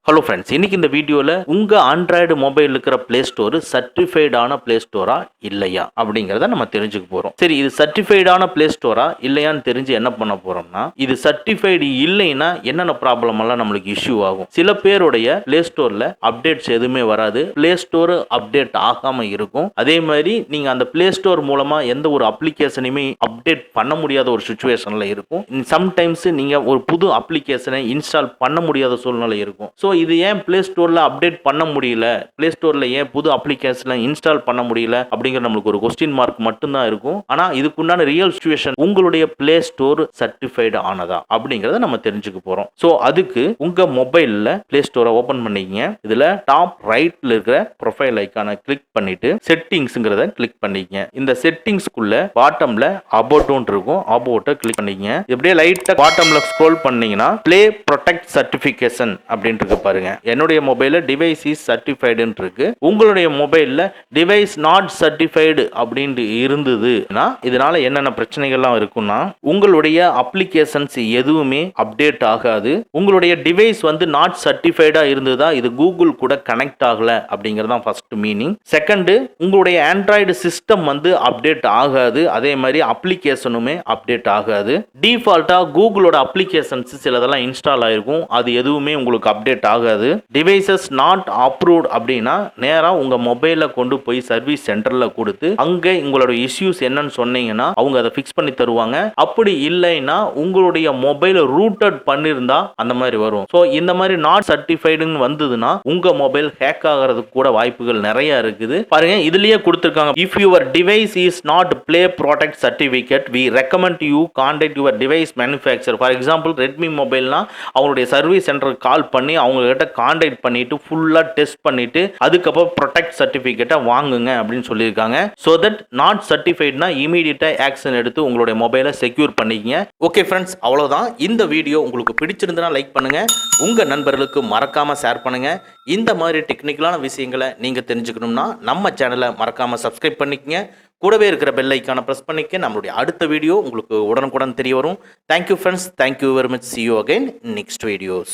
Hello friends, இன்னைக்கு இந்த வீடியோவில் உங்கள் ஆண்ட்ராய்டு மொபைல் இருக்கிற பிளே ஸ்டோர் சர்டிஃபைடான பிளே ஸ்டோரா இல்லையா அப்படிங்கிறத நம்ம தெரிஞ்சுக்க போகிறோம். சரி, இது சர்டிஃபைடான பிளே ஸ்டோரா இல்லையான்னு தெரிஞ்சு என்ன பண்ண போகிறோம்னா, இது சர்டிஃபைடு இல்லைன்னா என்னென்ன ப்ராப்ளம் எல்லாம் நம்மளுக்கு இஷ்யூ ஆகும். சில பேருடைய பிளே ஸ்டோரில் அப்டேட்ஸ் எதுவுமே வராது, பிளே ஸ்டோர் அப்டேட் ஆகாமல் இருக்கும். அதே மாதிரி நீங்கள் அந்த பிளே ஸ்டோர் மூலமாக எந்த ஒரு அப்ளிகேஷனையுமே அப்டேட் பண்ண முடியாத ஒரு சுச்சுவேஷனில் இருக்கும். சம்டைம்ஸ் நீங்கள் ஒரு புது அப்ளிகேஷனை இன்ஸ்டால் பண்ண முடியாத சூழ்நிலை இருக்கும். ஸோ இது ஏன் பிளே ஸ்டோரில் அப்டேட் பண்ண முடியல, பிளே ஸ்டோரில் ஏன் புது அப்ளிகேஷனை இன்ஸ்டால் பண்ண முடியல அப்படிங்கிற நம்மளுக்கு ஒரு கொஸ்டின் மார்க் மட்டும்தான் இருக்கும். ஆனால் இதுக்குண்டான ரியல் சிச்சுவேஷன் உங்களுடைய பிளே ஸ்டோர் சர்டிஃபைடு ஆனதா அப்படிங்கிறத நம்ம தெரிஞ்சுக்க போகிறோம். ஸோ அதுக்கு உங்கள் மொபைலில் பிளே ஸ்டோரை ஓப்பன் பண்ணிக்கங்க. இதில் டாப் ரைட்டில் இருக்கிற ப்ரொஃபைல் ஐக்கானை கிளிக் பண்ணிட்டு செட்டிங்ஸ்ங்கிறத கிளிக் பண்ணிக்கங்க. இந்த செட்டிங்ஸ்க்குள்ள பாட்டமில் அபவுட்னு இருக்கும், அபவுட்டை கிளிக் பண்ணிக்கங்க. இப்படியே லைட்டாக பாட்டமில் ஸ்க்ரோல் பண்ணீங்கன்னா பிளே ப்ரொடெக்ட் சர்டிஃபிகேஷன் அப்படின்ட்டு இருக்கு பாருங்க. என்னுடைய மொபைல்ல டிவைஸ் இஸ் சர்டிஃபைடுன்னு இருக்கு. உங்களுடைய மொபைல்ல டிவைஸ் நாட் சர்டிஃபைடு அப்படின்ட்டு இருந்ததுன்னா இதனால என்னென்ன பிரச்சனைகள்லாம் இருக்குன்னா, உங்களுடைய அப்ளிகேஷன்ஸ் எதுவுமே அப்டேட் ஆகாது. உங்களுடைய டிவைஸ் நாட் சர்டிஃபைடா இருந்ததா இது கூகுள் கூட கனெக்ட் ஆகல அப்படிங்கறதான் ஃபர்ஸ்ட் மீனிங். செகண்ட், உங்களுடைய ஆண்ட்ராய்டு சிஸ்டம் அப்டேட் ஆகாது. அதே மாதிரி அப்ளிகேஷனுமே அப்டேட் ஆகாது. டிஃபால்ட்டா கூகுளோட அப்ளிகேஷன்ஸ் சிலதெல்லாம் இன்ஸ்டால் ஆயிருக்கும், அது எதுவுமே உங்களுக்கு அப்டேட் ஆகாது. டிவைசஸ் நாட் அப்ரூவ்ட் அப்படின்னா நேரா உங்க மொபைல கொண்டு போய் சர்வீஸ் சென்டர்ல கொடுத்து அங்க உங்களோட இஷ்யூஸ் என்னன்னு சொன்னீங்கன்னா அவங்க அதை ஃபிக்ஸ் பண்ணி தருவாங்க. அப்படி இல்லைன்னா உங்களுடைய மொபைல் ரூட்டட் பண்ணிருந்தா அந்த மாதிரி வரும். ஸோ இந்த மாதிரி நாட் சர்டிஃபைடுன்னு வந்ததுன்னா உங்க மொபைல் ஹேக் ஆகிறதுக்கு கூட வாய்ப்புகள் நிறைய இருக்குது. பாருங்க, இதுலயே கொடுத்திருக்காங்க, if your device is not play product certificate we recommend you contact your device manufacture. For example Redmi மொபைல்னா அவங்களுடைய சர்வீஸ் சென்டருக்கு கால் பண்ணி அவங்க கிட்ட கான்டாக்ட் பண்ணிட்டு ஃபுல்லா டெஸ்ட் பண்ணிட்டு அதுக்கப்புறம் ப்ரொடெக்ட் சர்டிஃபிகேட்டை வாங்குங்க அப்படின்னு சொல்லியிருக்காங்க. ஸோ தட் நாட் சர்டிஃபைட்னா இமீடியட்டா ஆக்ஷன் எடுத்து உங்களுடைய மொபைலை செக்யூர் பண்ணிக்கங்க. ஓகே ஃப்ரெண்ட்ஸ், அவ்வளவுதான். இந்த வீடியோ உங்களுக்கு பிடிச்சிருந்தா லைக் பண்ணுங்க, உங்க நண்பர்களுக்கு மறக்காம ஷேர் பண்ணுங்க. இந்த மாதிரி டெக்னிக்கலான விஷயங்களை நீங்க தெரிஞ்சுக்கணும்னா நம்ம சேனலை மறக்காம சப்ஸ்கிரைப் பண்ணிக்கங்க. கூடவே இருக்கிற பெல் ஐக்கானை பிரஸ் பண்ணிக்க நம்மளுடைய அடுத்த வீடியோ உங்களுக்கு உடனுக்குடன் தெரிய வரும். Thank you friends, thank you very much. See you again in next videos.